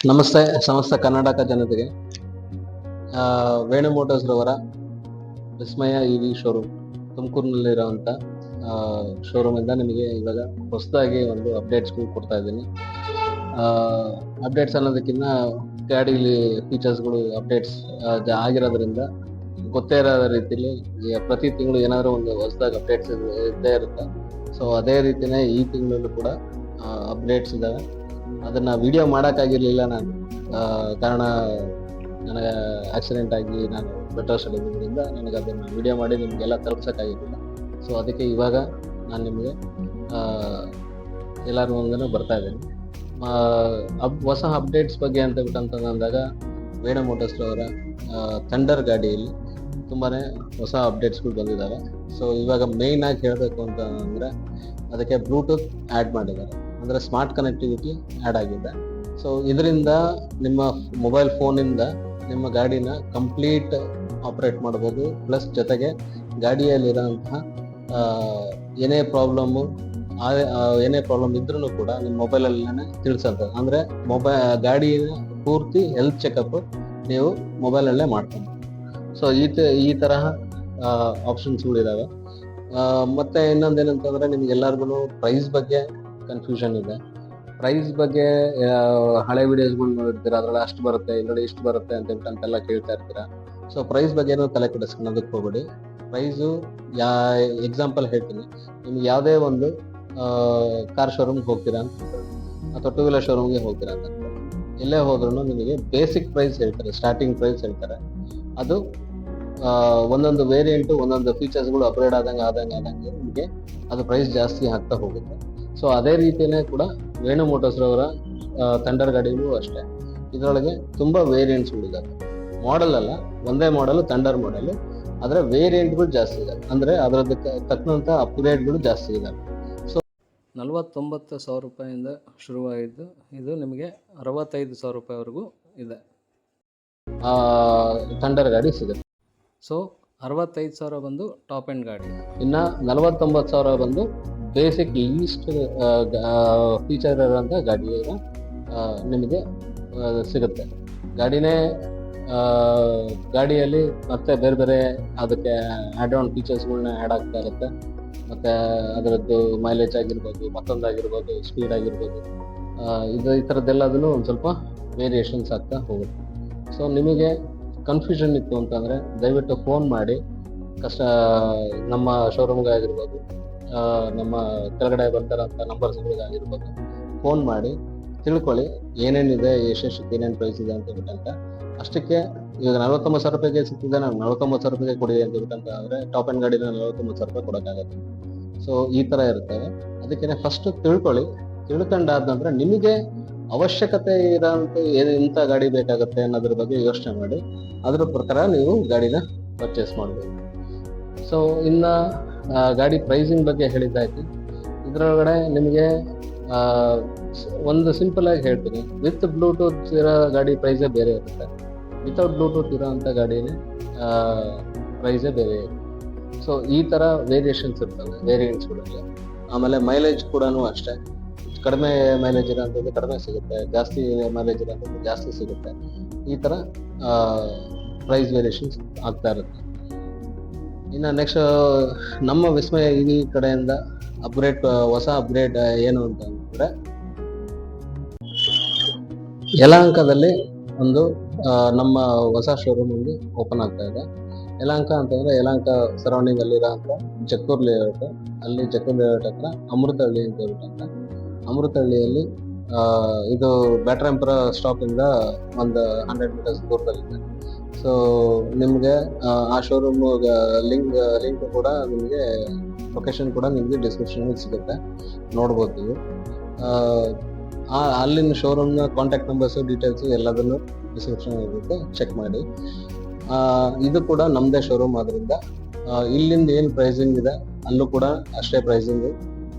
ನಮಸ್ತೆ ಸಮಸ್ತ ಕರ್ನಾಟಕ ಜನತೆಗೆ. ವೇಣು ಮೋಟರ್ಸ್ ರವರ ವಿಸ್ಮಯ ಇವಿ ಶೋರೂಮ್ ತುಮಕೂರಿನಲ್ಲಿರುವಂಥ ಶೋರೂಮಿಂದ ನಿಮಗೆ ಇವಾಗ ಹೊಸದಾಗಿ ಒಂದು ಅಪ್ಡೇಟ್ಸ್ಗಳು ಕೊಡ್ತಾ ಇದ್ದೀನಿ. ಅಪ್ಡೇಟ್ಸ್ ಅನ್ನೋದಕ್ಕಿಂತ ಗಾಡೀಲಿ ಫೀಚರ್ಸ್ಗಳು ಅಪ್ಡೇಟ್ಸ್ ಆಗಿರೋದ್ರಿಂದ ಗೊತ್ತೇ ಇರೋ ರೀತಿಲಿ ಪ್ರತಿ ತಿಂಗಳು ಏನಾದರೂ ಒಂದು ಹೊಸದಾಗಿ ಅಪ್ಡೇಟ್ಸ್ ಇದ್ದೇ ಇರುತ್ತೆ. ಸೊ ಅದೇ ರೀತಿನೇ ಈ ತಿಂಗಳಲ್ಲೂ ಕೂಡ ಅಪ್ಡೇಟ್ಸ್ ಇದ್ದಾವೆ. ಅದನ್ನ ವಿಡಿಯೋ ಮಾಡೋಕ್ಕಾಗಿರ್ಲಿಲ್ಲ ನಾನು, ಕಾರಣ ನನಗೆ ಆಕ್ಸಿಡೆಂಟ್ ಆಗಿ ನಾನು ಬೆಡ್ ರೆಸ್ಟ್ ಇರೋದ್ರಿಂದ ನನಗೆ ಅದನ್ನು ವಿಡಿಯೋ ಮಾಡಿ ನಿಮಗೆಲ್ಲ ತಲುಪ್ಸೋಕ್ಕಾಗಿರಲಿಲ್ಲ. ಸೊ ಅದಕ್ಕೆ ಇವಾಗ ನಾನು ನಿಮಗೆ ಎಲ್ಲರ ಮುಂದೆ ಬರ್ತಾ ಇದ್ದೀನಿ. ಹೊಸ ಅಪ್ಡೇಟ್ಸ್ ಬಗ್ಗೆ ಅಂತ ಅಂದಾಗ ವೇಣು ಮೋಟರ್ಸ್ ಅವರ ಥಂಡರ್ ಗಾಡಿಯಲ್ಲಿ ತುಂಬಾ ಹೊಸ ಅಪ್ಡೇಟ್ಸ್ಗಳು ಬಂದಿದ್ದಾವೆ. ಸೊ ಇವಾಗ ಮೇಯ್ನ್ ಆಗಿ ಹೇಳಬೇಕು ಅಂತ ಅಂದರೆ ಅದಕ್ಕೆ ಬ್ಲೂಟೂತ್ ಆ್ಯಡ್ ಮಾಡಿದ್ದಾರೆ, ಅಂದರೆ ಸ್ಮಾರ್ಟ್ ಕನೆಕ್ಟಿವಿಟಿ ಆ್ಯಡ್ ಆಗಿದೆ. ಸೊ ಇದರಿಂದ ನಿಮ್ಮ ಮೊಬೈಲ್ ಫೋನಿಂದ ನಿಮ್ಮ ಗಾಡಿನ ಕಂಪ್ಲೀಟ್ ಆಪ್ರೇಟ್ ಮಾಡ್ಬೋದು. ಪ್ಲಸ್ ಜೊತೆಗೆ ಗಾಡಿಯಲ್ಲಿರೋಂತಹ ಏನೇ ಪ್ರಾಬ್ಲಮ್ ಇದ್ರೂ ಕೂಡ ನಿಮ್ಮ ಮೊಬೈಲಲ್ಲೇ ತಿಳಿಸುತ್ತೆ. ಅಂದರೆ ಗಾಡಿಯ ಪೂರ್ತಿ ಹೆಲ್ತ್ ಚೆಕಪ್ ನೀವು ಮೊಬೈಲಲ್ಲೇ ಮಾಡ್ಕೊಂಡು. ಸೊ ಈ ತರಹ ಆಪ್ಷನ್ಸ್ಗಳಿದ್ದಾವೆ. ಮತ್ತೆ ಇನ್ನೊಂದೇನಂತಂದ್ರೆ ನಿಮ್ಗೆಲ್ಲರಿಗೂ ಪ್ರೈಸ್ ಬಗ್ಗೆ ಕನ್ಫ್ಯೂಷನ್ ಇದೆ. ಪ್ರೈಸ್ ಬಗ್ಗೆ ಹಳೆ ವಿಡಿಯೋಸ್ಗಳು ನೋಡಿರ್ತೀರ, ಅದ್ರಲ್ಲಿ ಅಷ್ಟು ಬರುತ್ತೆ, ಇದರಲ್ಲಿ ಇಷ್ಟು ಬರುತ್ತೆ ಅಂತೆಲ್ಲ ಕೇಳ್ತಾ ಇರ್ತೀರಾ. ಸೊ ಪ್ರೈಸ್ ಬಗ್ಗೆ ತಲೆ ಕೆಡಿಸ್ಕೊಳ್ಳೋದಕ್ಕೆ ಹೋಗ್ಬೇಡಿ. ಪ್ರೈಸು ಎಕ್ಸಾಂಪಲ್ ಹೇಳ್ತೀನಿ. ನಿಮ್ಗೆ ಯಾವುದೇ ಒಂದು ಕಾರ್ ಶೋರೂಮ್ಗೆ ಹೋಗ್ತೀರಾ ಅಂತ, ಅಥವಾ ಟೂ ವೀಲರ್ ಶೋರೂಮ್ಗೆ ಹೋಗ್ತೀರಾ ಅಂತ, ಎಲ್ಲೇ ಹೋದ್ರೂ ನಿಮಗೆ ಬೇಸಿಕ್ ಪ್ರೈಸ್ ಹೇಳ್ತಾರೆ, ಸ್ಟಾರ್ಟಿಂಗ್ ಪ್ರೈಸ್ ಹೇಳ್ತಾರೆ. ಅದು ಒಂದೊಂದು ವೇರಿಯಂಟು ಒಂದೊಂದು ಫೀಚರ್ಸ್ಗಳು ಅಪ್ಗ್ರೇಡ್ ಆದಂಗೆ ನಿಮಗೆ ಅದು ಪ್ರೈಸ್ ಜಾಸ್ತಿ ಆಗ್ತಾ ಹೋಗುತ್ತೆ. ಸೊ ಅದೇ ರೀತಿಯೇ ಕೂಡ ವೇಣು ಮೋಟರ್ಸ್ ರವರ ಥಂಡರ್ ಗಾಡಿಗಳು ಅಷ್ಟೇ. ಇದರೊಳಗೆ ತುಂಬ ವೇರಿಯಂಟ್ಸ್ಗಳಿದ್ದಾವೆ. ಮಾಡೆಲ್ ಅಲ್ಲ, ಒಂದೇ ಮಾಡಲು ಥಂಡರ್ ಮಾಡಲು, ಆದರೆ ವೇರಿಯಂಟ್ಗಳು ಜಾಸ್ತಿ ಇದೆ, ಅಂದರೆ ಅದರದಕ್ಕೆ ತಕ್ಕಂಥ ಅಪ್ಗ್ರೇಡ್ಗಳು ಜಾಸ್ತಿ ಇದ್ದಾವೆ. ಸೊ 49,000 ರೂಪಾಯಿಂದ ಶುರುವಾಗಿದ್ದು ಇದು ನಿಮಗೆ 65,000 ರೂಪಾಯಿವರೆಗೂ ಇದೆ. ಥಂಡರ್ ಗಾಡಿ ಸಿಗುತ್ತೆ. ಸೊ 65,000 ಬಂದು ಟಾಪ್ ಎಂಡ್ ಗಾಡಿ, ಇನ್ನು 49,000 ಬಂದು ಬೇಸಿಕ್ ಲೀಸ್ಟ್ ಫೀಚರ್ ಇರೋಂಥ ಗಾಡಿಯ ನಿಮಗೆ ಸಿಗುತ್ತೆ. ಗಾಡಿಯಲ್ಲಿ ಮತ್ತೆ ಬೇರೆ ಬೇರೆ ಅದಕ್ಕೆ ಆ್ಯಡ್ ಆನ್ ಫೀಚರ್ಸ್ಗಳನ್ನ ಆ್ಯಡ್ ಆಗ್ತಾ ಇರುತ್ತೆ. ಮತ್ತು ಅದರದ್ದು ಮೈಲೇಜ್ ಆಗಿರ್ಬೋದು, ಮತ್ತೊಂದಾಗಿರ್ಬೋದು, ಸ್ಪೀಡ್ ಆಗಿರ್ಬೋದು, ಈ ಥರದ್ದೆಲ್ಲದನ್ನು ಒಂದು ಸ್ವಲ್ಪ ವೇರಿಯೇಷನ್ಸ್ ಆಗ್ತಾ ಹೋಗುತ್ತೆ. ಸೊ ನಿಮಗೆ ಕನ್ಫ್ಯೂಷನ್ ಇತ್ತು ಅಂತಂದರೆ ದಯವಿಟ್ಟು ಫೋನ್ ಮಾಡಿ, ನಮ್ಮ ಶೋರೂಮ್ಗೆ ಆಗಿರ್ಬೋದು, ನಮ್ಮ ಕೆಳಗಡೆ ಬರ್ತಾರಂಥ ನಂಬರ್ಸ್ಗಳಿಗಾಗಿರ್ಬೋದು ಫೋನ್ ಮಾಡಿ ತಿಳ್ಕೊಳ್ಳಿ ಏನೇನಿದೆ, ಎಷ್ಟೆಷ್ಟಕ್ಕೆ ಏನೇನು ಪ್ರೈಸ್ ಇದೆ ಅಂತ ಹೇಳ್ಬಿಟ್ಟಂತ. ಅಷ್ಟಕ್ಕೆ ಇವಾಗ 49,000 ರೂಪಾಯಿಗೆ ಸಿಗ್ತಿದೆ, ನಾನು 49,000 ರೂಪಾಯಿಗೆ ಕೊಡಿ ಅಂತ ಹೇಳ್ಬಿಟ್ಟಂತ ಅಂದರೆ ಟಾಪ್ ಎಂಡ್ ಗಾಡಿನ 49,000 ರೂಪಾಯಿ ಕೊಡೋಕ್ಕಾಗತ್ತೆ. ಸೊ ಈ ಥರ ಇರ್ತವೆ. ಅದಕ್ಕೆ ಫಸ್ಟ್ ತಿಳ್ಕೊಂಡಾದ ನಂತರ ನಿಮಗೆ ಅವಶ್ಯಕತೆ ಇರೋಂಥ ಎಂಥ ಗಾಡಿ ಬೇಕಾಗುತ್ತೆ ಅನ್ನೋದ್ರ ಬಗ್ಗೆ ಯೋಚನೆ ಮಾಡಿ ಅದ್ರ ಪ್ರಕಾರ ನೀವು ಗಾಡಿನ ಪರ್ಚೇಸ್ ಮಾಡ್ಬೋದು. ಸೊ ಇನ್ನು ಗಾಡಿ ಪ್ರೈಸಿಂಗ್ ಬಗ್ಗೆ ಹೇಳಿದ್ದಾಯ್ತು. ಇದರೊಳಗಡೆ ನಿಮಗೆ ಒಂದು ಸಿಂಪಲ್ ಆಗಿ ಹೇಳ್ತೀನಿ, ವಿತ್ ಬ್ಲೂಟೂತ್ ಇರೋ ಗಾಡಿ ಪ್ರೈಸೇ ಬೇರೆ ಇರುತ್ತೆ, ವಿತೌಟ್ ಬ್ಲೂಟೂತ್ ಇರೋಂಥ ಗಾಡಿನೇ ಪ್ರೈಸೇ ಬೇರೆ ಇರುತ್ತೆ. ಸೊ ಈ ಥರ ವೇರಿಯೇಷನ್ಸ್ ಇರ್ತವೆ ವೇರಿಯಂಟ್ಸ್ಗಳಲ್ಲಿ. ಆಮೇಲೆ ಮೈಲೇಜ್ ಕೂಡ ಅಷ್ಟೇ, ಕಡಿಮೆ ಮೈಲೇಜ್ ಇರೋಂಥದ್ದು ಕಡಿಮೆ ಸಿಗುತ್ತೆ, ಜಾಸ್ತಿ ಮೈಲೇಜ್ ಇರೋಂಥದ್ದು ಜಾಸ್ತಿ ಸಿಗುತ್ತೆ. ಈ ಥರ ಪ್ರೈಸ್ ವೇರಿಯೇಷನ್ಸ್ ಆಗ್ತಾ ಇರುತ್ತೆ. ಇನ್ನು ನೆಕ್ಸ್ಟ್ ನಮ್ಮ ವಿಸ್ಮಯ ಇವಿ ಕಡೆಯಿಂದ ಹೊಸ ಅಪ್ಗ್ರೇಡ್ ಏನು ಅಂತಂದರೆ, ಯಲಹಂಕದಲ್ಲಿ ಒಂದು ನಮ್ಮ ಹೊಸ ಶೋರೂಮ್ ಒಂದು ಓಪನ್ ಆಗ್ತಾ ಇದೆ. ಯಲಹಂಕ ಅಂತಂದರೆ ಯಲಹಂಕ ಸರೌಂಡಿಂಗ್ ಅಲ್ಲಿರೋಂಥ ಜಕ್ಕೂರ್ ಲೇಔಟ್, ಅಲ್ಲಿ ಜಕ್ಕೂರ್ ಲೇಔಟ್ ಹತ್ರ ಅಮೃತಹಳ್ಳಿ ಅಂತ ಹೇಳ್ಬಿಟ್ಟಂತ, ಅಮೃತಹಳ್ಳಿಯಲ್ಲಿ ಇದು ಬ್ಯಾಟ್ರಾಂಪುರ ಸ್ಟಾಪಿಂದ ಒಂದು 100 ಮೀಟರ್ಸ್ ದೂರದಲ್ಲಿದೆ. ಸೊ ನಿಮಗೆ ಆ ಶೋರೂಮ್ ಲಿಂಕ್ ಕೂಡ ನಿಮಗೆ, ಲೊಕೇಶನ್ ಕೂಡ ನಿಮಗೆ ಡಿಸ್ಕ್ರಿಪ್ಷನಲ್ಲಿ ಸಿಗುತ್ತೆ, ನೋಡ್ಬೋದು ನೀವು. ಅಲ್ಲಿನ ಶೋರೂಮ್ನ ಕಾಂಟ್ಯಾಕ್ಟ್ ನಂಬರ್ಸು, ಡೀಟೇಲ್ಸು ಎಲ್ಲದನ್ನು ಡಿಸ್ಕ್ರಿಪ್ಷನ್ ಇರುತ್ತೆ, ಚೆಕ್ ಮಾಡಿ. ಇದು ಕೂಡ ನಮ್ಮದೇ ಶೋರೂಮ್ ಆದ್ದರಿಂದ ಇಲ್ಲಿಂದ ಏನು ಪ್ರೈಸಿಂಗ್ ಇದೆ ಅಲ್ಲೂ ಕೂಡ ಅಷ್ಟೇ ಪ್ರೈಸಿಂಗು.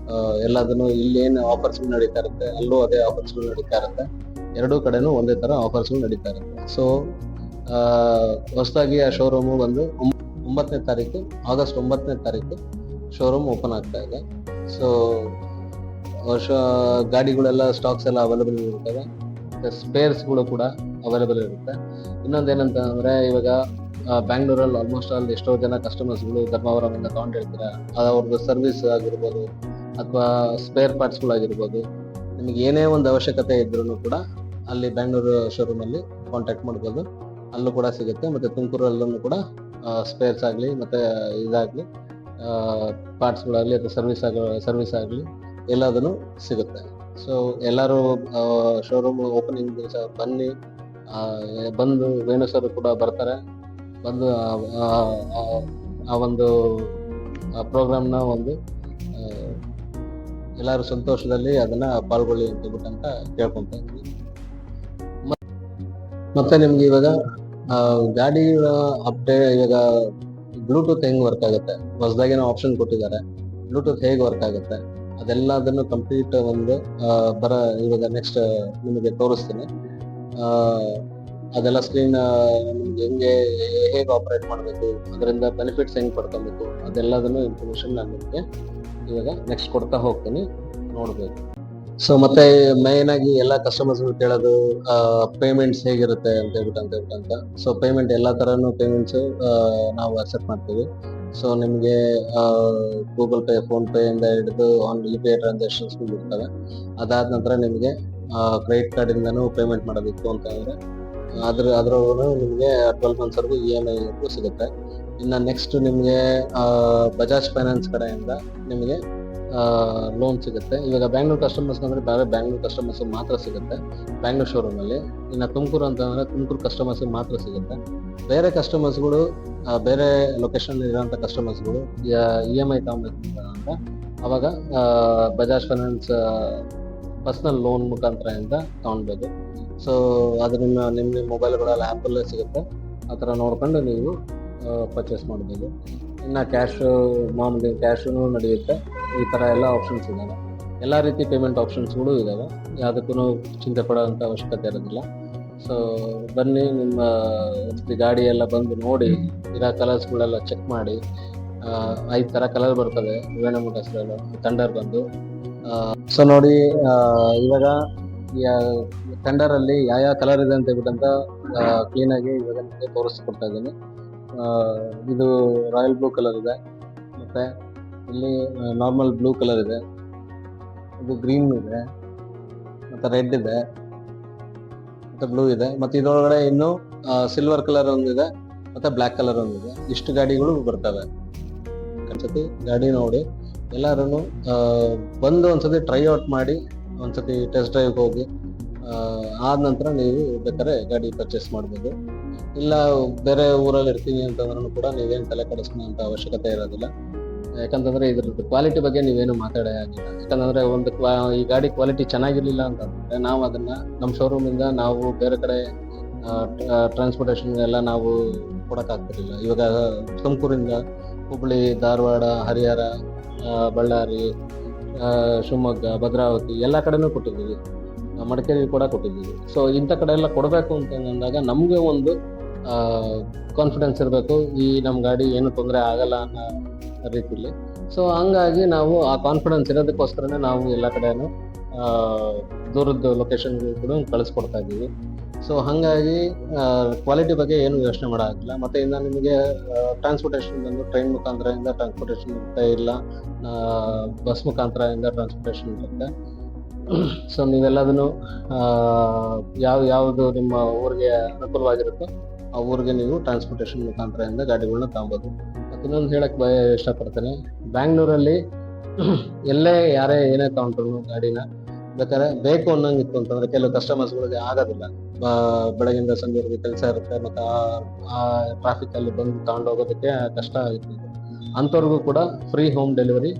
ಎಲ್ಲದನ್ನು ಇಲ್ಲಿ ಏನು ಆಫರ್ಸ್ಗಳು ನಡೀತಾ ಇರುತ್ತೆ ಅಲ್ಲೂ ಅದೇ ಆಫರ್ಸ್ಗಳು ನಡೀತಾ ಇರುತ್ತೆ. ಎರಡೂ ಕಡೆನೂ ಒಂದೇ ಥರ ಆಫರ್ಸ್ಗಳು ನಡೀತಾ ಇರುತ್ತೆ. ಸೊ ಹೊಸದಾಗಿ ಆ ಶೋರೂಮು ಬಂದು ಆಗಸ್ಟ್ 9ನೇ ತಾರೀಕು ಶೋರೂಮ್ ಓಪನ್ ಆಗ್ತಾ ಇದೆ. ಸೊ ಗಾಡಿಗಳೆಲ್ಲ ಸ್ಟಾಕ್ಸ್ ಎಲ್ಲ ಅವೈಲೇಬಲ್ ಇರ್ತವೆ. ಮತ್ತು ಸ್ಪೇರ್ಸ್ಗಳು ಕೂಡ ಅವೈಲೇಬಲ್ ಇರುತ್ತೆ. ಇನ್ನೊಂದು ಏನಂತ ಅಂದರೆ ಇವಾಗ ಬ್ಯಾಂಗ್ಳೂರಲ್ಲಿ ಆಲ್ಮೋಸ್ಟ್ ಆಲ್ ಎಷ್ಟೋ ಜನ ಕಸ್ಟಮರ್ಸ್ಗಳು ಧರ್ಮವರಮಿಂದ ತೊಗೊಂಡಿರ್ತಾರೆ. ಅವ್ರದ್ದು ಸರ್ವಿಸ್ ಆಗಿರ್ಬೋದು ಅಥವಾ ಸ್ಪೇರ್ ಪಾರ್ಟ್ಸ್ಗಳಾಗಿರ್ಬೋದು, ನಿಮಗೆ ಏನೇ ಒಂದು ಅವಶ್ಯಕತೆ ಇದ್ರೂ ಕೂಡ ಅಲ್ಲಿ ಬ್ಯಾಂಗ್ಳೂರು ಶೋರೂಮಲ್ಲಿ ಕಾಂಟ್ಯಾಕ್ಟ್ ಮಾಡ್ಬೋದು. ಅಲ್ಲೂ ಕೂಡ ಸಿಗುತ್ತೆ. ಮತ್ತು ತುಮಕೂರಲ್ಲೂ ಕೂಡ ಸ್ಪೇರ್ಸ್ ಆಗಲಿ ಮತ್ತು ಇದಾಗಲಿ ಪಾರ್ಟ್ಸ್ಗಳಾಗಲಿ ಅಥವಾ ಸರ್ವಿಸ್ ಆಗಲಿ ಎಲ್ಲದೂ ಸಿಗುತ್ತೆ. ಸೊ ಎಲ್ಲರೂ ಶೋರೂಮ್ ಓಪನಿಂಗ್ ದಿವಸ ಬಂದು ವೇಣು ಸರ್ ಕೂಡ ಬರ್ತಾರೆ. ಬಂದು ಆ ಒಂದು ಪ್ರೋಗ್ರಾಮ್ನ ಒಂದು ಎಲ್ಲರೂ ಸಂತೋಷದಲ್ಲಿ ಅದನ್ನ ಪಾಲ್ಗೊಳ್ಳಿ ಅಂತ ಹೇಳ್ಬಿಟ್ಟು ಅಂತ ಕೇಳ್ಕೊಂತ ಇದ್ವಿ. ಮತ್ತೆ ನಿಮ್ಗೆ ಇವಾಗ ಗಾಡಿ ಇವಾಗ ಬ್ಲೂಟೂತ್ ಹೆಂಗ್ ವರ್ಕ್ ಆಗುತ್ತೆ, ಹೊಸದಾಗಿನ ಆಪ್ಷನ್ ಕೊಟ್ಟಿದ್ದಾರೆ. ಬ್ಲೂಟೂತ್ ಹೇಗೆ ವರ್ಕ್ ಆಗುತ್ತೆ ಅದೆಲ್ಲದನ್ನು ಕಂಪ್ಲೀಟ್ ಒಂದು ಇವಾಗ ನೆಕ್ಸ್ಟ್ ನಿಮಗೆ ತೋರಿಸ್ತೀನಿ. ಅದೆಲ್ಲ ಸ್ಕ್ರೀನ್ ನಿಮ್ಗೆ ಹೇಗೆ ಆಪರೇಟ್ ಮಾಡಬೇಕು, ಅದರಿಂದ ಬೆನಿಫಿಟ್ಸ್ ಹೆಂಗೆ ಪಡ್ಕೊಬೇಕು, ಅದೆಲ್ಲದನ್ನು ಇನ್ಫಾರ್ಮೇಶನ್ ನಾನು ನಿಮಗೆ ಇವಾಗ ನೆಕ್ಸ್ಟ್ ಕೊಡ್ತಾ ಹೋಗ್ತೀನಿ, ನೋಡ್ಬೇಕು. ಸೊ ಮತ್ತೆ ಮೈನ್ ಆಗಿ ಎಲ್ಲ ಕಸ್ಟಮರ್ಸ್ ಕೇಳೋದು ಪೇಮೆಂಟ್ಸ್ ಹೇಗಿರುತ್ತೆ ಅಂತ ಹೇಳ್ಬಿಟ್ಟು. ಸೊ ಪೇಮೆಂಟ್ ಎಲ್ಲ ತರನು ಪೇಮೆಂಟ್ಸ್ ನಾವು ಅಕ್ಸೆಪ್ಟ್ ಮಾಡ್ತೀವಿ. ಸೊ ನಿಮಗೆ ಗೂಗಲ್ ಪೇ, ಫೋನ್ ಪೇ ಇಂದ ಹಿಡಿದು UPI ಟ್ರಾನ್ಸಾಕ್ಷನ್ಸ್ ಇರ್ತವೆ. ಅದಾದ ನಂತರ ನಿಮಗೆ ಕ್ರೆಡಿಟ್ ಕಾರ್ಡ್ ಇಂದನೂ ಪೇಮೆಂಟ್ ಮಾಡೋದಿತ್ತು ಅಂತಂದ್ರೆ ಅದ್ರೊಳಗೂ ನಿಮಗೆ 12 months ವರೆಗೂ EMI ಸಿಗುತ್ತೆ. ಇನ್ನು ನೆಕ್ಸ್ಟ್ ನಿಮಗೆ ಬಜಾಜ್ ಫೈನಾನ್ಸ್ ಕಡೆಯಿಂದ ನಿಮಗೆ ಲೋನ್ ಸಿಗುತ್ತೆ. ಇವಾಗ ಬ್ಯಾಂಗ್ಳೂರ್ ಕಸ್ಟಮರ್ಸ್ ಅಂದ್ರೆ ಬೇರೆ ಬ್ಯಾಂಗ್ಳೂರ್ ಕಸ್ಟಮರ್ಸ್ ಮಾತ್ರ ಸಿಗುತ್ತೆ ಬ್ಯಾಂಗ್ಳೂರ್ ಶೋರೂಮ್ ಅಲ್ಲಿ. ಇನ್ನು ತುಮಕೂರು ಅಂತಂದ್ರೆ ತುಮಕೂರು ಕಸ್ಟಮರ್ಸ್ ಮಾತ್ರ ಸಿಗುತ್ತೆ. ಬೇರೆ ಕಸ್ಟಮರ್ಸ್ಗಳು ಬೇರೆ ಲೊಕೇಶನ್ ಇರೋಂಥ ಕಸ್ಟಮರ್ಸ್ಗಳು EMI ತಗೊಬೇಕು ಅಂದ್ರೆ ಅವಾಗ ಬಜಾಜ್ ಫೈನಾನ್ಸ್ ಪರ್ಸನಲ್ ಲೋನ್ ಮುಖಾಂತರ ಇಂದ ತಗೊಳ್ಬೋದು. ಸೊ ಅದು ನಿಮ್ಮ ಮೊಬೈಲ್ಗಳಲ್ಲಿ ಆ್ಯಪಲ್ಲೇ ಸಿಗುತ್ತೆ. ಆ ಥರ ನೋಡ್ಕೊಂಡು ನೀವು ಪರ್ಚೇಸ್ ಮಾಡ್ಬೋದು. ಇನ್ನು ಮಾಮೂಲಿ ಕ್ಯಾಶೂ ನಡೆಯುತ್ತೆ. ಈ ಥರ ಎಲ್ಲ ಆಪ್ಷನ್ಸ್ ಇದ್ದಾವೆ. ಎಲ್ಲ ರೀತಿ ಪೇಮೆಂಟ್ ಆಪ್ಷನ್ಸ್ಗಳು ಇದ್ದಾವೆ. ಯಾವುದಕ್ಕೂ ಚಿಂತೆ ಪಡೋವಂಥ ಅವಶ್ಯಕತೆ ಇರೋದಿಲ್ಲ. ಸೊ ಬನ್ನಿ, ನಿಮ್ಮ ಗಾಡಿ ಎಲ್ಲ ಬಂದು ನೋಡಿ, ಇರೋ ಕಲರ್ಸ್ಗಳೆಲ್ಲ ಚೆಕ್ ಮಾಡಿ. 5 ಥರ ಕಲರ್ ಬರ್ತವೆ ವೇಣು ಮೋಟಾರ್ಸ್ಗಳು ಥಂಡರ್ ಬಂದು. ಸೊ ನೋಡಿ, ಇವಾಗ ಥಂಡರಲ್ಲಿ ಯಾವ ಕಲರ್ ಇದೆ ಅಂತ ಹೇಳ್ಬಿಟ್ಟಂತ ಕ್ಲೀನಾಗಿ ಇವಾಗ ನಿಮಗೆ ತೋರಿಸ್ಕೊಡ್ತಾ ಇದ್ದೀನಿ. ಇದು ರಾಯಲ್ ಬ್ಲೂ ಕಲರ್ ಇದೆ, ಮತ್ತು ಇಲ್ಲಿ ನಾರ್ಮಲ್ ಬ್ಲೂ ಕಲರ್ ಇದೆ, ಇದು ಗ್ರೀನ್ ಇದೆ, ಮತ್ತು ರೆಡ್ ಇದೆ, ಮತ್ತು ಬ್ಲೂ ಇದೆ, ಮತ್ತು ಇದರೊಳಗಡೆ ಇನ್ನು ಸಿಲ್ವರ್ ಕಲರ್ ಒಂದಿದೆ, ಮತ್ತು ಬ್ಲ್ಯಾಕ್ ಕಲರ್ ಒಂದಿದೆ. ಇಷ್ಟು ಗಾಡಿಗಳು ಬರ್ತವೆ. ಒಂದ್ಸತಿ ಗಾಡಿ ನೋಡಿ ಎಲ್ಲರೂ ಬಂದು ಒಂದ್ಸತಿ ಟ್ರೈ ಔಟ್ ಮಾಡಿ, ಒಂದ್ಸತಿ ಟೆಸ್ಟ್ ಡ್ರೈವ್ಗೆ ಹೋಗಿ ಆದ ನಂತರ ನೀವು ಬೇಕಾದ್ರೆ ಗಾಡಿ ಪರ್ಚೇಸ್ ಮಾಡ್ಬೋದು. ಇಲ್ಲ ಬೇರೆ ಊರಲ್ಲಿ ಇರ್ತೀನಿ ಅಂತಂದ್ರೂ ಕೂಡ ನೀವೇನು ತಲೆ ಕೆಡಿಸ್ಕೊಳ್ಳೋ ಅವಶ್ಯಕತೆ ಇರೋದಿಲ್ಲ. ಯಾಕಂತಂದ್ರೆ ಇದ್ರದ್ದು ಕ್ವಾಲಿಟಿ ಬಗ್ಗೆ ನೀವೇನು ಮಾತಾಡೋ ಆಗಿಲ್ಲ. ಯಾಕಂತಂದ್ರೆ ಈ ಗಾಡಿ ಕ್ವಾಲಿಟಿ ಚೆನ್ನಾಗಿರ್ಲಿಲ್ಲ ಅಂತಂದ್ರೆ ನಾವು ಅದನ್ನ ನಮ್ಮ ಶೋರೂಮಿಂದ ನಾವು ಬೇರೆ ಕಡೆ ಟ್ರಾನ್ಸ್ಪೋರ್ಟೇಷನ್ ಎಲ್ಲ ನಾವು ಕೊಡೋಕ್ಕಾಗ್ತಿರ್ಲಿಲ್ಲ. ಇವಾಗ ತುಮಕೂರಿಂದ ಹುಬ್ಬಳ್ಳಿ, ಧಾರವಾಡ, ಹರಿಹರ, ಬಳ್ಳಾರಿ, ಶಿವಮೊಗ್ಗ, ಭದ್ರಾವತಿ ಎಲ್ಲ ಕಡೆನೂ ಕೊಟ್ಟಿದ್ದೀವಿ, ಮಡಿಕೇರಿ ಕೂಡ ಕೊಟ್ಟಿದ್ದೀವಿ. ಸೊ ಇಂಥ ಕಡೆ ಎಲ್ಲ ಕೊಡಬೇಕು ಅಂತಂದಾಗ ನಮಗೆ ಒಂದು ಕಾನ್ಫಿಡೆನ್ಸ್ ಇರಬೇಕು, ಈ ನಮ್ಮ ಗಾಡಿ ಏನು ತೊಂದರೆ ಆಗಲ್ಲ ಅನ್ನೋ ರೀತಿಲಿ. ಸೊ ಹಂಗಾಗಿ ನಾವು ಆ ಕಾನ್ಫಿಡೆನ್ಸ್ ಇರೋದಕ್ಕೋಸ್ಕರನೇ ನಾವು ಎಲ್ಲ ಕಡೆನೂ ದೂರದ ಲೊಕೇಶನ್ಗಳು ಕೂಡ ಕಳಿಸ್ಕೊಡ್ತಾ ಇದ್ದೀವಿ. ಸೊ ಹಾಗಾಗಿ ಕ್ವಾಲಿಟಿ ಬಗ್ಗೆ ಏನು ಯೋಚನೆ ಮಾಡೋದಿಲ್ಲ. ಮತ್ತು ಇನ್ನು ನಿಮಗೆ ಟ್ರಾನ್ಸ್ಪೋರ್ಟೇಷನ್ ಬಂದು ಟ್ರೈನ್ ಮುಖಾಂತರದಿಂದ ಟ್ರಾನ್ಸ್ಪೋರ್ಟೇಷನ್ ಇರುತ್ತೆ, ಇಲ್ಲ ಬಸ್ ಮುಖಾಂತರದಿಂದ ಟ್ರಾನ್ಸ್ಪೋರ್ಟೇಷನ್ ಇರುತ್ತೆ. ಸೊ ನೀವೆಲ್ಲದನ್ನು ಯಾವುದು ನಿಮ್ಮ ಊರಿಗೆ ಅನುಕೂಲವಾಗಿರುತ್ತೋ ಆ ಊರಿಗೆ ನೀವು ಟ್ರಾನ್ಸ್ಪೋರ್ಟೇಷನ್ ಮುಖಾಂತರದಿಂದ ಗಾಡಿಗಳನ್ನ ತಗೊಬೋದು. ಮತ್ತು ಇನ್ನೊಂದು ಹೇಳಕ್ಕೆ ಇಷ್ಟಪಡ್ತೇನೆ, ಬ್ಯಾಂಗ್ಳೂರಲ್ಲಿ ಎಲ್ಲೇ ಯಾರೇ ಏನೇ ತಗೊಂಡ್ರು ಗಾಡಿನ ಬೇಕಾದ್ರೆ ಬೇಕು ಅನ್ನಂಗಿತ್ತು ಅಂತಂದ್ರೆ ಕೆಲವು ಕಸ್ಟಮರ್ಸ್ಗಳಿಗೆ ಆಗೋದಿಲ್ಲ. ಬೆಳಗಿಂದ ಸಂಜೆವರೆಗೆ ಕೆಲಸ ಇರುತ್ತೆ, ಮತ್ತು ಆ ಟ್ರಾಫಿಕಲ್ಲಿ ಬಂದು ತಗೊಂಡೋಗೋದಕ್ಕೆ ಕಷ್ಟ ಆಗುತ್ತೆ. ಅಂಥವ್ರಿಗೂ ಕೂಡ free home delivery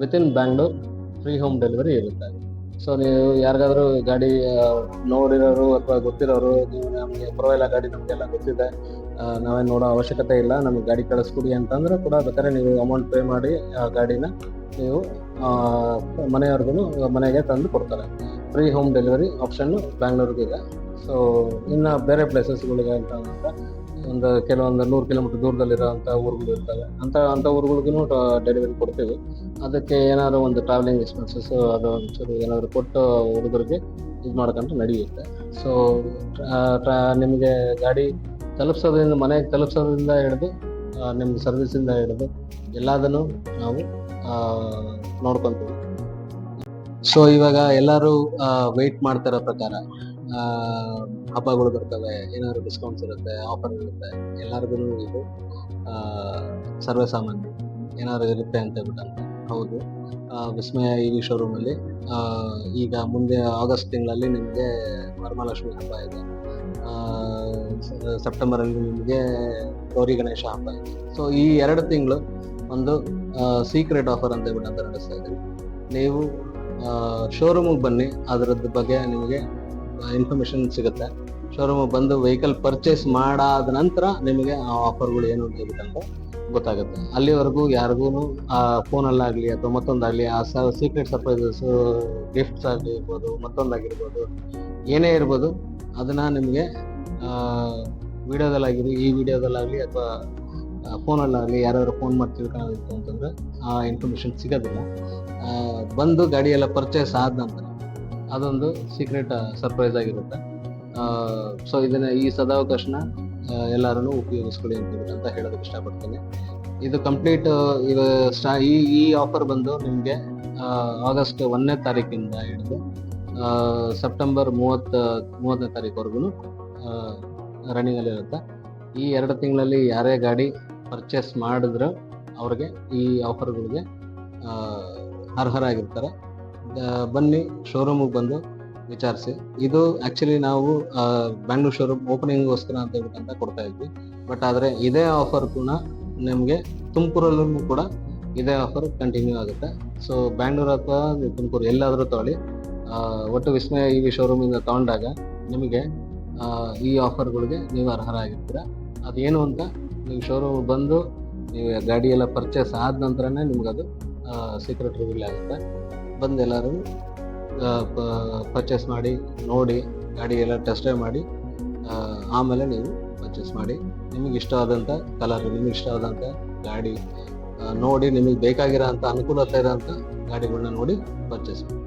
within Bangalore free home delivery ಇರುತ್ತೆ. ಸೊ ನೀವು ಯಾರಿಗಾದ್ರೂ ಗಾಡಿ ನೋಡಿರೋರು ಅಥವಾ ಗೊತ್ತಿರೋರು, ನೀವು ನಮಗೆ ಪರವಾಗಿಲ್ಲ ಗಾಡಿ ನಮಗೆಲ್ಲ ಗೊತ್ತಿದೆ, ನಾವೇನು ನೋಡೋ ಅವಶ್ಯಕತೆ ಇಲ್ಲ, ನಮಗೆ ಗಾಡಿ ಕಳಿಸ್ಕೊಡಿ ಅಂತಂದ್ರೆ ಕೂಡ ಬೇಕಾದ್ರೆ ನೀವು ಅಮೌಂಟ್ ಪೇ ಮಾಡಿ ಆ ಗಾಡಿನ ನೀವು ಮನೆಯವ್ರಿಗೂ ಮನೆಗೆ ತಂದು ಕೊಡ್ತಾರೆ. ಫ್ರೀ ಹೋಮ್ ಡೆಲಿವರಿ ಆಪ್ಷನ್ನು ಬ್ಯಾಂಗ್ಳೂರ್ಗಿದೆ. ಸೊ ಇನ್ನು ಬೇರೆ ಪ್ಲೇಸಸ್ಗಳಿಗೆ ಅಂತಂದ್ರೆ ಕೆಲವೊಂದು 100 ಕಿಲೋಮೀಟರ್ ದೂರದಲ್ಲಿರೋಂಥ ಊರುಗಳು ಇರ್ತವೆ, ಅಂಥ ಊರುಗಳಿಗೂ ಡೆಲಿವರಿ ಕೊಡ್ತೀವಿ. ಅದಕ್ಕೆ ಏನಾದ್ರು ಒಂದು ಟ್ರಾವೆಲಿಂಗ್ ಎಕ್ಸ್ಪೆನ್ಸಸ್ ಅದು ಒಂಚೂರು ಏನಾದರೂ ಕೊಟ್ಟು ಹುಡುಗರಿಗೆ ಇದು ಮಾಡ್ಕೊಂಡ್ರೆ ನಡೆಯುತ್ತೆ. ಸೊ ನಿಮಗೆ ಗಾಡಿ ತಲುಪಿಸೋದ್ರಿಂದ, ಮನೆಗೆ ತಲುಪಿಸೋದ್ರಿಂದ ಹಿಡಿದು ನಿಮ್ಗೆ ಸರ್ವಿಸಿಂದ ಹಿಡಿದು ಎಲ್ಲದನ್ನು ನಾವು ನೋಡ್ಕೊತೀವಿ. ಸೊ ಇವಾಗ ಎಲ್ಲರೂ ವೆಯ್ಟ್ ಮಾಡ್ತಿರೋ ಪ್ರಕಾರ ಹಬ್ಬಗಳು ಬರ್ತವೆ, ಏನಾದ್ರು ಡಿಸ್ಕೌಂಟ್ಸ್ ಇರುತ್ತೆ, ಆಫರ್ ಇರುತ್ತೆ, ಎಲ್ಲರಿಗೂ ಇದು ಸರ್ವೇ ಸಾಮಾನ್ಯ ಏನಾದ್ರು ಇರುತ್ತೆ ಅಂತ ಹೇಳ್ಬಿಟ್ಟಂತ. ಹೌದು, ವಿಸ್ಮಯ EV ಶೋರೂಮಲ್ಲಿ ಈಗ ಮುಂದೆ ಆಗಸ್ಟ್ ತಿಂಗಳಲ್ಲಿ ನಿಮಗೆ ವರಮಹಾಲಕ್ಷ್ಮಿ ಹಬ್ಬ ಇದೆ, ಸೆಪ್ಟೆಂಬರಲ್ಲಿ ನಿಮಗೆ ಗೌರಿ ಗಣೇಶ ಹಬ್ಬ ಇದೆ. ಸೊ ಈ 2 ತಿಂಗಳು ಒಂದು ಸೀಕ್ರೆಟ್ ಆಫರ್ ಅಂತ ಹೇಳ್ಬಿಟ್ಟು ನಡೆಸ್ತಾ ಇದ್ದೀವಿ. ನೀವು ಶೋರೂಮಿಗೆ ಬನ್ನಿ, ಅದರದ್ದು ಬಗ್ಗೆ ನಿಮಗೆ ಇನ್ಫಾರ್ಮೇಶನ್ ಸಿಗುತ್ತೆ. ಶೋರೂಮಿಗೆ ಬಂದು ವೆಹಿಕಲ್ ಪರ್ಚೇಸ್ ಮಾಡಾದ ನಂತರ ನಿಮಗೆ ಆ ಆಫರ್ಗಳು ಏನು ಅಂತ ಹೇಳ್ಬಿಟ್ಟಂತ ಗೊತ್ತಾಗುತ್ತೆ. ಅಲ್ಲಿವರೆಗೂ ಯಾರಿಗೂ ಫೋನಲ್ಲಾಗಲಿ ಅಥವಾ ಮತ್ತೊಂದಾಗಲಿ ಆ ಸೀಕ್ರೆಟ್ ಸರ್ಪ್ರೈಸಸ್, ಗಿಫ್ಟ್ಸ್ ಆಗಿರ್ಬೋದು, ಮತ್ತೊಂದಾಗಿರ್ಬೋದು, ಏನೇ ಇರ್ಬೋದು, ಅದನ್ನು ನಿಮಗೆ ವಿಡಿಯೋದಲ್ಲಾಗಿರಿ, ಈ ವಿಡಿಯೋದಲ್ಲಾಗಲಿ ಅಥವಾ ಫೋನಲ್ಲಾಗಲಿ ಯಾರಾದ್ರು ಫೋನ್ ಮಾಡಿ ತಿಳ್ಕೊಳ್ಳೋದಿತ್ತು ಅಂತಂದರೆ ಆ ಇನ್ಫಾರ್ಮೇಷನ್ ಸಿಗೋದಿಲ್ಲ. ಬಂದು ಗಾಡಿ ಎಲ್ಲ ಪರ್ಚೇಸ್ ಆದ ನಂತರ ಅದೊಂದು ಸೀಕ್ರೆಟ್ ಸರ್ಪ್ರೈಸ್ ಆಗಿರುತ್ತೆ. ಸೊ ಈ ಸದಾವಕಾಶನ ಎಲ್ಲರೂ ಉಪಯೋಗಿಸ್ಕೊಳ್ಳಿ ಅಂತ ಹೇಳೋದಕ್ಕೆ ಇಷ್ಟಪಡ್ತೀನಿ. ಇದು ಕಂಪ್ಲೀಟ್ ಈ ಆಫರ್ ಬಂದು ನಿಮಗೆ ಆಗಸ್ಟ್ 1ನೇ ತಾರೀಕಿಂದ ಹಿಡಿದು ಸೆಪ್ಟೆಂಬರ್ 30ನೇ ತಾರೀಕುವರೆಗೂ ರನ್ನಿಂಗಲ್ಲಿರುತ್ತೆ. ಈ 2 ತಿಂಗಳಲ್ಲಿ ಯಾರೇ ಗಾಡಿ ಪರ್ಚೇಸ್ ಮಾಡಿದ್ರೆ ಅವ್ರಿಗೆ ಈ ಆಫರ್ಗಳಿಗೆ ಅರ್ಹರಾಗಿರ್ತಾರೆ. ಬನ್ನಿ, ಶೋರೂಮಿಗೆ ಬಂದು ವಿಚಾರಿಸಿ. ಇದು ಆ್ಯಕ್ಚುಲಿ ನಾವು ಬ್ಯಾಂಗ್ಳೂರ್ ಶೋರೂಮ್ ಓಪನಿಂಗ್ಗೋಸ್ಕರ ಅಂತ ಹೇಳ್ಬಿಟ್ಟು ಕೊಡ್ತಾ ಇದ್ವಿ. ಬಟ್ ಆದರೆ ಇದೇ ಆಫರ್ ಕೂಡ ನಿಮಗೆ ತುಮಕೂರಲ್ಲೂ ಕೂಡ ಇದೇ ಆಫರ್ ಕಂಟಿನ್ಯೂ ಆಗುತ್ತೆ. ಸೊ ಬ್ಯಾಂಗ್ಳೂರು ಅಥವಾ ತುಮಕೂರು ಎಲ್ಲಾದರೂ ತಗೊಳ್ಳಿ, ಒಟ್ಟು ವಿಸ್ಮಯ EV ಶೋರೂಮಿಂದ ತಗೊಂಡಾಗ ನಿಮಗೆ ಈ ಆಫರ್ಗಳಿಗೆ ನೀವು ಅರ್ಹರಾಗಿರ್ತೀರ. ಅದೇನು ಅಂತ ನೀವು ಶೋರೂಮಿಗೆ ಬಂದು ನೀವು ಗಾಡಿ ಎಲ್ಲ ಪರ್ಚೇಸ್ ಆದ ನಂತರನೇ ನಿಮ್ಗದು ಸೀಕ್ರೆಟ್ ರಿವೀಲ್ ಆಗುತ್ತೆ. ಬಂದು ಎಲ್ಲರೂ ಪರ್ಚೇಸ್ ಮಾಡಿ, ನೋಡಿ, ಗಾಡಿ ಎಲ್ಲ ಟೆಸ್ಟ್ ಡ್ರೈವ್ ಮಾಡಿ, ಆಮೇಲೆ ನೀವು ಪರ್ಚೇಸ್ ಮಾಡಿ. ನಿಮಗೆ ಇಷ್ಟವಾದಂಥ ಕಲರ್, ನಿಮಗೆ ಇಷ್ಟವಾದಂಥ ಗಾಡಿ ನೋಡಿ, ನಿಮಗೆ ಬೇಕಾಗಿರೋ ಅಂಥ ಅನುಕೂಲತೆ ಇರೋಂಥ ಗಾಡಿಗಳನ್ನ ನೋಡಿ ಪರ್ಚೇಸ್ ಮಾಡಿ.